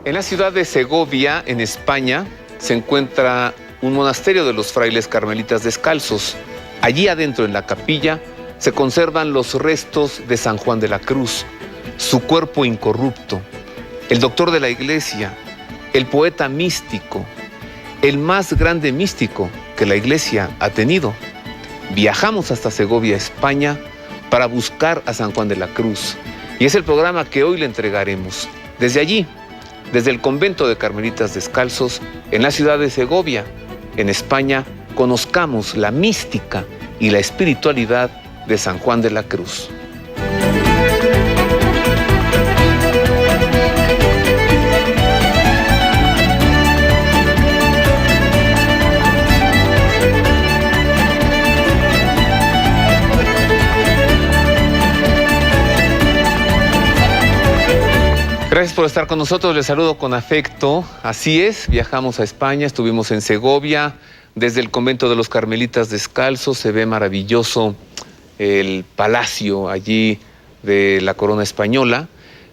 En la ciudad de Segovia, en España, se encuentra un monasterio de los frailes carmelitas descalzos. Allí adentro, en la capilla, se conservan los restos de San Juan de la Cruz, su cuerpo incorrupto, el doctor de la Iglesia, el poeta místico, el más grande místico que la Iglesia ha tenido. Viajamos hasta Segovia, España, para buscar a San Juan de la Cruz. Y es el programa que hoy le entregaremos. Desde allí, desde el convento de Carmelitas Descalzos, en la ciudad de Segovia, en España, conozcamos la mística y la espiritualidad de San Juan de la Cruz. Gracias por estar con nosotros, les saludo con afecto. Así es, viajamos a España, estuvimos en Segovia, desde el convento de los Carmelitas Descalzos, se ve maravilloso el palacio allí de la corona española,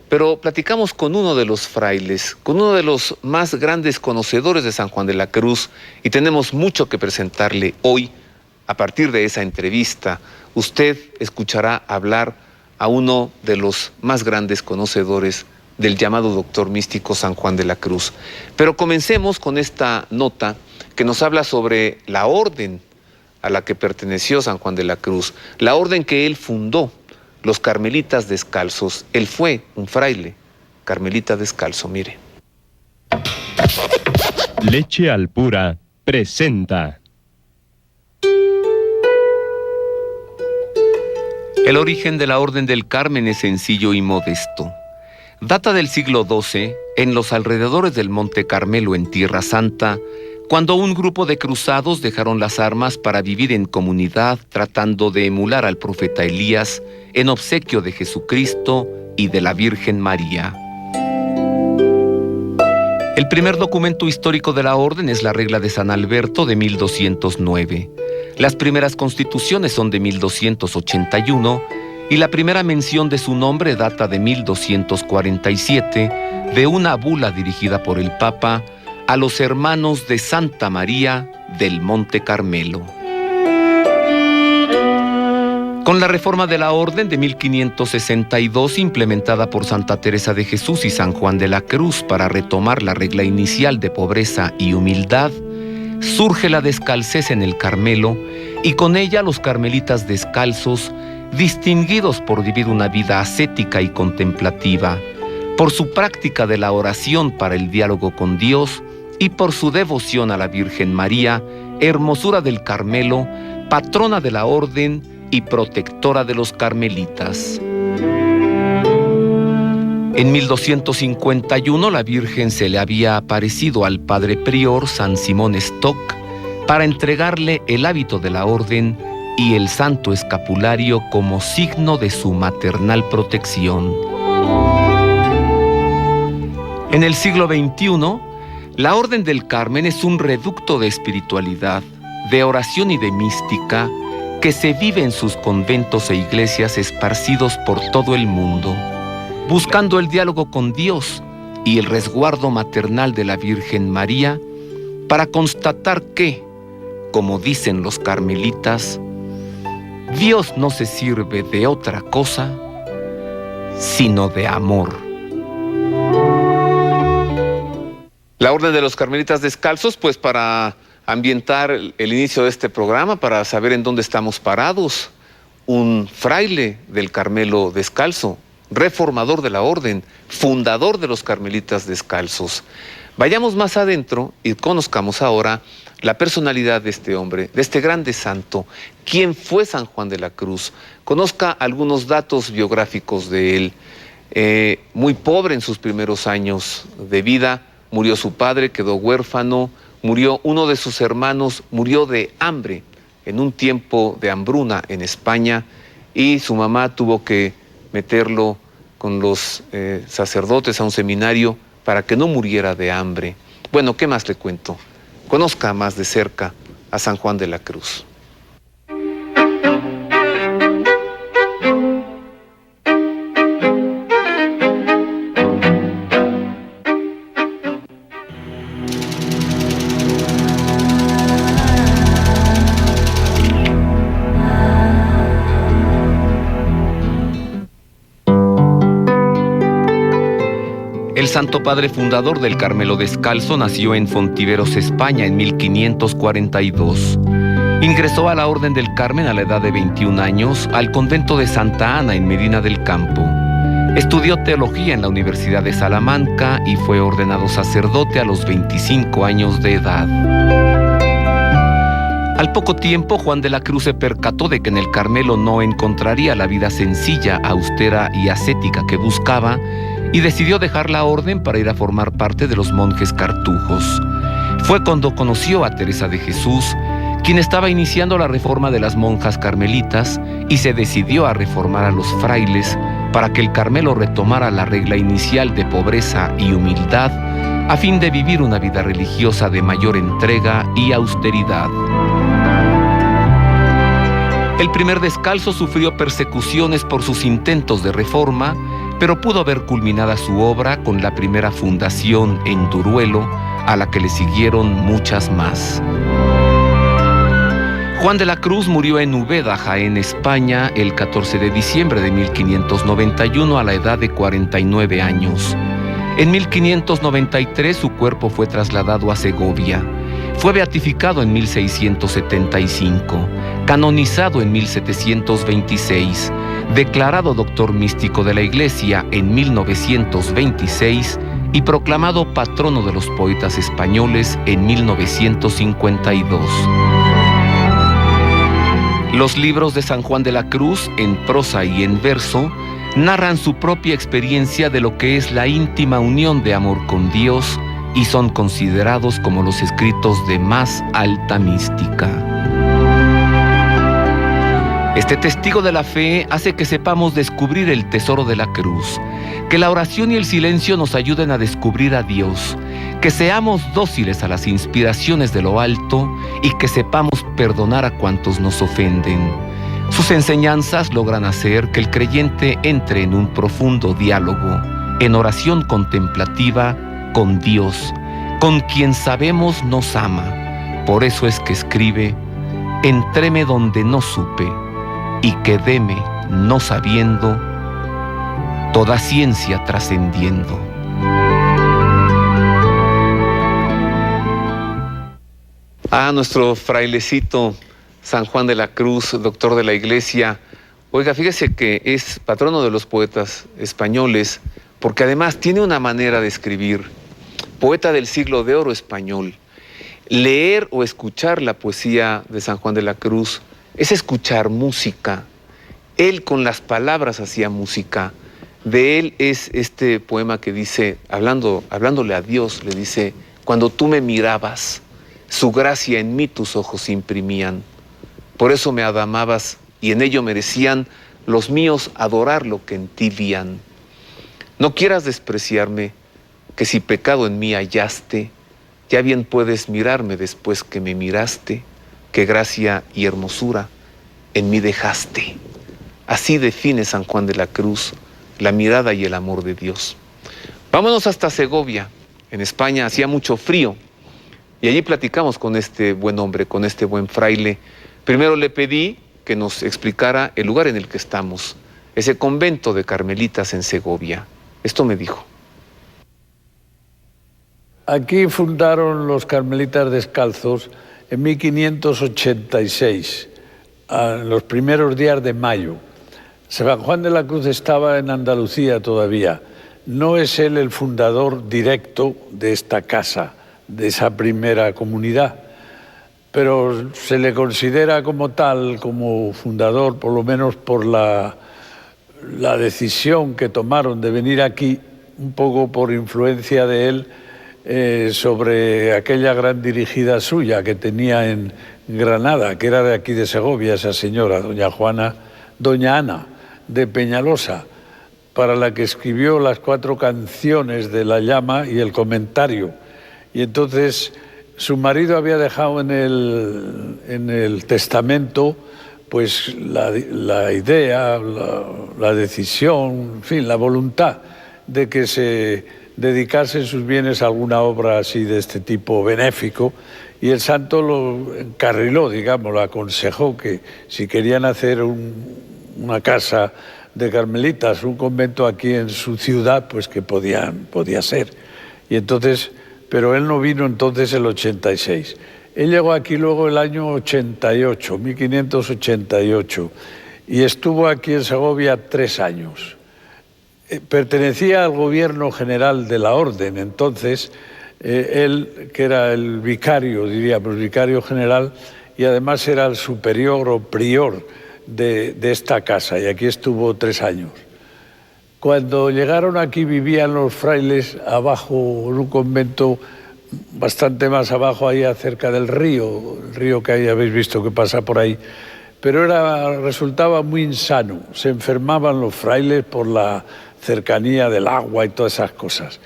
pero platicamos con uno de los frailes, con uno de los más grandes conocedores de San Juan de la Cruz, y tenemos mucho que presentarle hoy. A partir de esa entrevista, usted escuchará hablar a uno de los más grandes conocedores del llamado doctor místico San Juan de la Cruz. Pero comencemos con esta nota que nos habla sobre la orden a la que perteneció San Juan de la Cruz, la orden que él fundó, los Carmelitas Descalzos. Él fue un fraile carmelita descalzo, mire. Leche Alpura presenta. El origen de la Orden del Carmen es sencillo y modesto. Data del siglo XII, en los alrededores del Monte Carmelo en Tierra Santa, cuando un grupo de cruzados dejaron las armas para vivir en comunidad tratando de emular al profeta Elías en obsequio de Jesucristo y de la Virgen María. El primer documento histórico de la orden es la Regla de San Alberto de 1209. Las primeras constituciones son de 1281 y la primera mención de su nombre data de 1247 de una bula dirigida por el Papa a los hermanos de Santa María del Monte Carmelo. Con la reforma de la Orden de 1562, implementada por Santa Teresa de Jesús y San Juan de la Cruz para retomar la regla inicial de pobreza y humildad, surge la descalcez en el Carmelo y con ella los carmelitas descalzos, distinguidos por vivir una vida ascética y contemplativa, por su práctica de la oración para el diálogo con Dios y por su devoción a la Virgen María, hermosura del Carmelo, patrona de la orden y protectora de los carmelitas. En 1251 la Virgen se le había aparecido al padre prior San Simón Stock para entregarle el hábito de la orden y el santo escapulario como signo de su maternal protección. En el siglo XXI, la Orden del Carmen es un reducto de espiritualidad, de oración y de mística que se vive en sus conventos e iglesias esparcidos por todo el mundo, buscando el diálogo con Dios y el resguardo maternal de la Virgen María para constatar que, como dicen los carmelitas, Dios no se sirve de otra cosa sino de amor. La Orden de los Carmelitas Descalzos, pues para ambientar el inicio de este programa, para saber en dónde estamos parados, un fraile del Carmelo Descalzo, reformador de la Orden, fundador de los Carmelitas Descalzos. Vayamos más adentro y conozcamos ahora la personalidad de este hombre, de este grande santo. ¿Quién fue San Juan de la Cruz? Conozca algunos datos biográficos de él. Muy pobre en sus primeros años de vida, murió su padre, quedó huérfano, murió uno de sus hermanos, murió de hambre en un tiempo de hambruna en España y su mamá tuvo que meterlo con los sacerdotes a un seminario para que no muriera de hambre. Bueno, ¿qué más le cuento? Conozca más de cerca a San Juan de la Cruz. El Santo Padre fundador del Carmelo Descalzo nació en Fontiveros, España, en 1542. Ingresó a la Orden del Carmen a la edad de 21 años al convento de Santa Ana en Medina del Campo. Estudió teología en la Universidad de Salamanca y fue ordenado sacerdote a los 25 años de edad. Al poco tiempo, Juan de la Cruz se percató de que en el Carmelo no encontraría la vida sencilla, austera y ascética que buscaba, y decidió dejar la orden para ir a formar parte de los monjes cartujos. Fue cuando conoció a Teresa de Jesús, quien estaba iniciando la reforma de las monjas carmelitas, y se decidió a reformar a los frailes para que el Carmelo retomara la regla inicial de pobreza y humildad, a fin de vivir una vida religiosa de mayor entrega y austeridad. El primer descalzo sufrió persecuciones por sus intentos de reforma, pero pudo ver culminada su obra con la primera fundación en Duruelo, a la que le siguieron muchas más. Juan de la Cruz murió en Úbeda, Jaén, España, el 14 de diciembre de 1591 a la edad de 49 años. En 1593 su cuerpo fue trasladado a Segovia. Fue beatificado en 1675, canonizado en 1726, declarado doctor místico de la Iglesia en 1926 y proclamado patrono de los poetas españoles en 1952. Los libros de San Juan de la Cruz, en prosa y en verso, narran su propia experiencia de lo que es la íntima unión de amor con Dios y son considerados como los escritos de más alta mística. Este testigo de la fe hace que sepamos descubrir el tesoro de la cruz, que la oración y el silencio nos ayuden a descubrir a Dios, que seamos dóciles a las inspiraciones de lo alto y que sepamos perdonar a cuantos nos ofenden. Sus enseñanzas logran hacer que el creyente entre en un profundo diálogo, en oración contemplativa con Dios, con quien sabemos nos ama. Por eso es que escribe: entréme donde no supe y quedéme no sabiendo, toda ciencia trascendiendo. Nuestro frailecito San Juan de la Cruz, doctor de la Iglesia. Oiga, fíjese que es patrono de los poetas españoles, porque además tiene una manera de escribir. Poeta del siglo de oro español. Leer o escuchar la poesía de San Juan de la Cruz es escuchar música. Él con las palabras hacía música. De él es este poema que dice, hablándole a Dios, le dice: cuando tú me mirabas, su gracia en mí tus ojos imprimían. Por eso me adamabas y en ello merecían los míos adorar lo que en ti vían. No quieras despreciarme, que si pecado en mí hallaste, ya bien puedes mirarme después que me miraste, que gracia y hermosura en mí dejaste. Así define San Juan de la Cruz la mirada y el amor de Dios. Vámonos hasta Segovia. En España hacía mucho frío y allí platicamos con este buen hombre, con este buen fraile. Primero le pedí que nos explicara el lugar en el que estamos, ese convento de carmelitas en Segovia. Esto me dijo. Aquí fundaron los carmelitas descalzos en 1586, en los primeros días de mayo. San Juan de la Cruz estaba en Andalucía todavía. No es él el fundador directo de esta casa, de esa primera comunidad, pero se le considera como tal, como fundador, por lo menos por la decisión que tomaron de venir aquí, un poco por influencia de él, sobre aquella gran dirigida suya que tenía en Granada, que era de aquí de Segovia, esa señora, doña Ana de Peñalosa, para la que escribió las 4 canciones de La Llama y el comentario. Y entonces su marido había dejado en el testamento pues la idea, la decisión, en fin, la voluntad de que se dedicarse sus bienes a alguna obra así de este tipo benéfico, y el santo lo encarriló, digamos, lo aconsejó que si querían hacer una casa de carmelitas, un convento aquí en su ciudad, pues que podía ser. Y entonces, pero él no vino entonces el 86. Él llegó aquí luego el año 88, 1588, y estuvo aquí en Segovia 3 años. Pertenecía al gobierno general de la orden, entonces él, que era el vicario, diríamos, vicario general, y además era el superior o prior de esta casa, y aquí estuvo 3 años. Cuando llegaron aquí vivían los frailes abajo, en un convento bastante más abajo, ahí cerca del río, el río que ahí habéis visto que pasa por ahí, pero resultaba muy insano, se enfermaban los frailes por la cercanía del agua y todas esas cosas.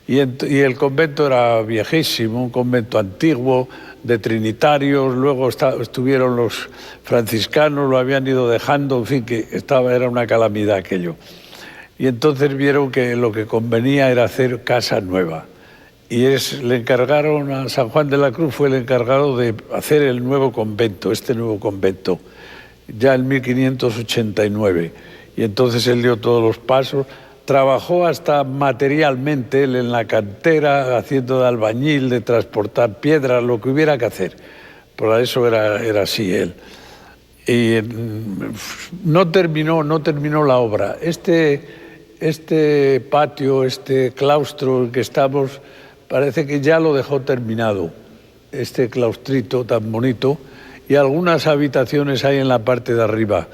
Y el convento era viejísimo, un convento antiguo, de trinitarios, luego estuvieron los franciscanos, lo habían ido dejando, en fin, que era una calamidad aquello. Y entonces vieron que lo que convenía era hacer casa nueva. Y le encargaron a San Juan de la Cruz, fue el encargado de hacer el nuevo convento, este nuevo convento, ya en 1589. Y entonces él dio todos los pasos. Trabajó hasta materialmente, él en la cantera, haciendo de albañil, de transportar piedras, lo que hubiera que hacer. Por eso era así él. Y no terminó la obra. Este patio, este claustro en que estamos, parece que ya lo dejó terminado, este claustrito tan bonito, y algunas habitaciones hay en la parte de arriba.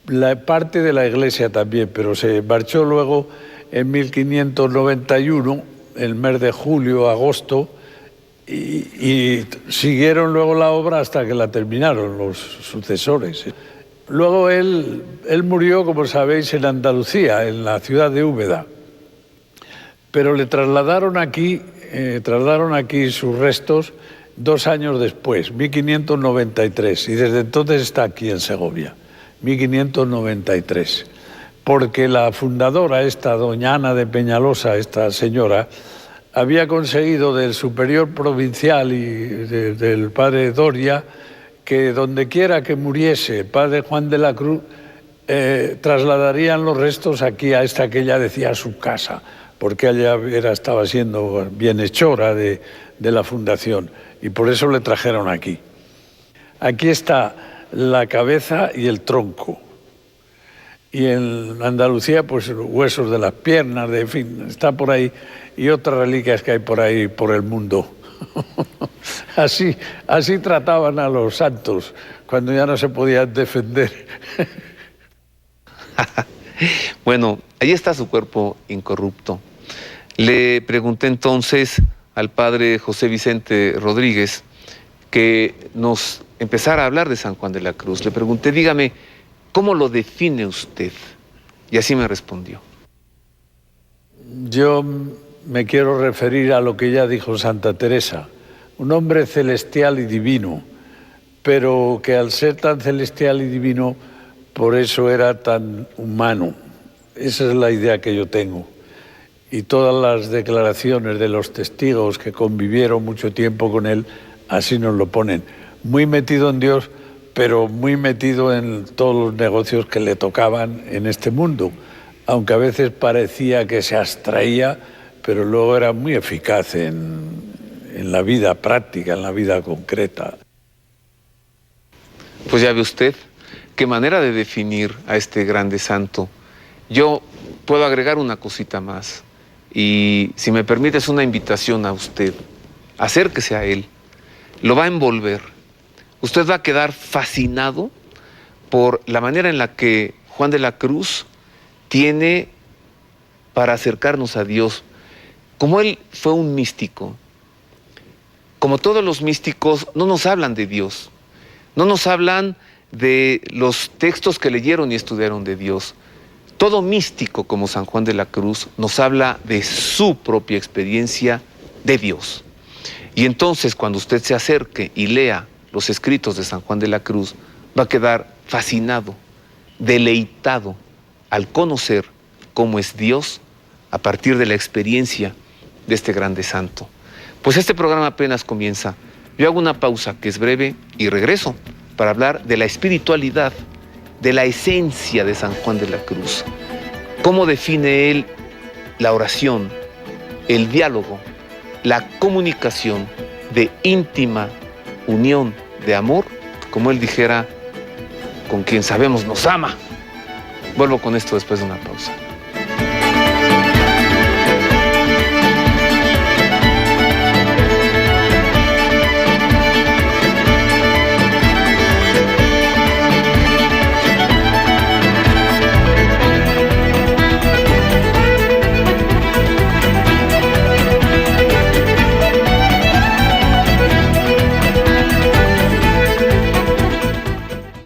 La parte de la iglesia también, pero se marchó luego en 1591, el mes de julio, agosto, y siguieron luego la obra hasta que la terminaron los sucesores. Luego él murió, como sabéis, en Andalucía, en la ciudad de Úbeda, pero le trasladaron aquí sus restos 2 años después, 1593, y desde entonces está aquí en Segovia. 1593, porque la fundadora, esta doña Ana de Peñalosa, esta señora, había conseguido del superior provincial y del padre Doria que donde quiera que muriese el padre Juan de la Cruz, trasladarían los restos aquí a esta que ella decía su casa, porque ella estaba siendo bienhechora de la fundación, y por eso le trajeron aquí. Aquí está la cabeza y el tronco. Y en Andalucía, pues huesos de las piernas, en fin, está por ahí, y otras reliquias que hay por ahí, por el mundo. Así trataban a los santos, cuando ya no se podían defender. Bueno, ahí está su cuerpo incorrupto. Le pregunté entonces al padre José Vicente Rodríguez que nos empezara a hablar de San Juan de la Cruz. Le pregunté, dígame, ¿cómo lo define usted? Y así me respondió. Yo me quiero referir a lo que ya dijo Santa Teresa, un hombre celestial y divino, pero que al ser tan celestial y divino, por eso era tan humano. Esa es la idea que yo tengo. Y todas las declaraciones de los testigos que convivieron mucho tiempo con él, así nos lo ponen. Muy metido en Dios, pero muy metido en todos los negocios que le tocaban en este mundo, aunque a veces parecía que se abstraía, pero luego era muy eficaz en la vida práctica, en la vida concreta. Pues ya ve usted, qué manera de definir a este grande santo. Yo puedo agregar una cosita más, y si me permite es una invitación a usted. Acérquese a él, lo va a envolver. Usted va a quedar fascinado por la manera en la que Juan de la Cruz tiene para acercarnos a Dios. Como él fue un místico, como todos los místicos, no nos hablan de Dios, no nos hablan de los textos que leyeron y estudiaron de Dios. Todo místico como San Juan de la Cruz nos habla de su propia experiencia de Dios. Y entonces cuando usted se acerque y lea los escritos de San Juan de la Cruz, va a quedar fascinado, deleitado al conocer cómo es Dios a partir de la experiencia de este grande santo. Pues este programa apenas comienza. Yo hago una pausa que es breve y regreso para hablar de la espiritualidad de la esencia de San Juan de la Cruz. ¿Cómo define él la oración, el diálogo, la comunicación de íntima unión, de amor, como él dijera, con quien sabemos nos ama? Vuelvo con esto después de una pausa.